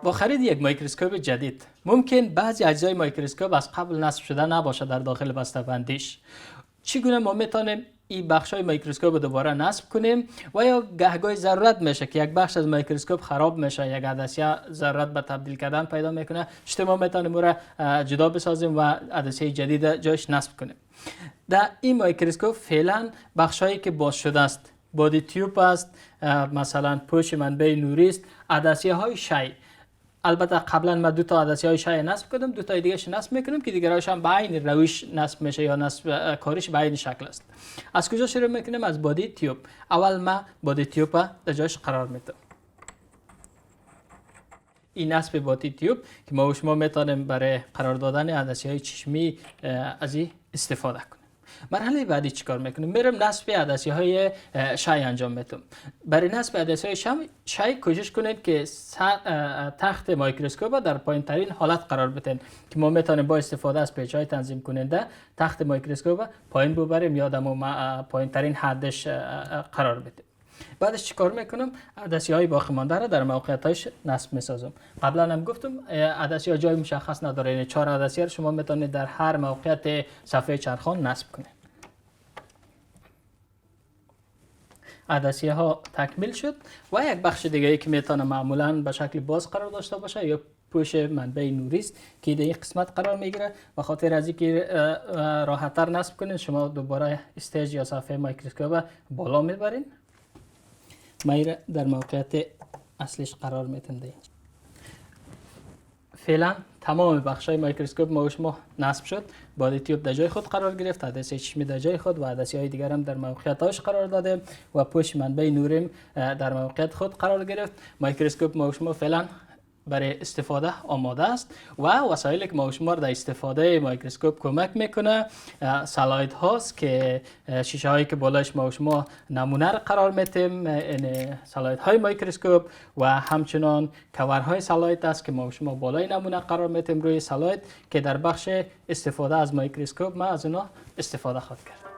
با خرید یک میکروسکوپ جدید ممکن بعضی اجزای میکروسکوپ از قبل نصب شده نباشه در داخل بسته‌بندیش. چگونه ما میتونیم این بخش های میکروسکوپ دوباره نصب کنیم و یا گهگاه ضرورت میشه که یک بخش از میکروسکوپ خراب میشه، یک عدسیه ضرورت به تبدیل کردن پیدا میکنه، چطور ما میتونیم او را جدا بسازیم و عدسیه جدید جاش نصب کنیم. در این میکروسکوپ فعلا بخش هایی که باز شده است، بادی تیوب است، مثلا پوش منبع نوری است، عدسیه های شی. البته قبلا ما دو تا عدسیه های شای نصب کردم، دو تا دیگه نصب میکنم که دیگرش هم به عین روش نصب میشه یا نصب کارش به عین شکل است. از کجا شروع میکنیم؟ از بادی تیوب. اول ما بادی تیوب در جاش قرار میدم. این نصب بادی تیوب که ما و شما میتونیم برای قرار دادن عدسیه های چشمی از این استفاده کنیم. مرحله بعدی چیکار میکنیم؟ میرم نصب عدسیه های شی انجام میدم. برای نصب عدسیه های شی کوشش کنید که تخت میکروسکوپ در پایین ترین حالت قرار بدین که ما میتونیم با استفاده از پیچ های تنظیم کننده تخت میکروسکوپ پایین ببریم یا در پایین ترین حدش قرار بدیم. بعدش چیکار میکنم؟ عدسیه های باقی مانده را در موقعیتش نصب میسازم. قبلا هم گفتم عدسیه جای مشخص نداره، یعنی 4 عدسیه شما میتونید در هر موقعیت صفحه چرخان نصب کنید. عدسیه ها تکمیل شد و یک بخش دیگه ای که میتونه معمولا به شکل باز قرار داشته باشه یا پوش منبع نوری است که در این قسمت قرار میگیره. به خاطر از اینکه راحت‌تر نصب کنید شما دوباره استیج یا صفحه میکروسکوپ بالا میبرین. ما در موقعیت اصلیش قرار میتیم. فعلا تمام بخش‌های میکروسکوپ ما و شما نصب شد. بادی تیوب در جای خود قرار گرفت، عدسیه چشمی در جای خود و عدسیه‌های دیگر هم در موقعیت‌هاش قرار دادیم و پوش منبع نوریم در موقعیت خود قرار گرفت. میکروسکوپ ما و شما فعلا برای استفاده آماده است و وسایلی که ما و شما در استفاده میکروسکوپ کمک میکنه سلاید هاست که شیشه هایی که بالایش ما و شما نمونه را قرار میتیم، این سلاید های میکروسکوپ و همچنان کورهای سلاید است که ما و شما بالای نمونه قرار میتیم روی سلاید که در بخش استفاده از میکروسکوپ ما از اونا استفاده خواهد کرد.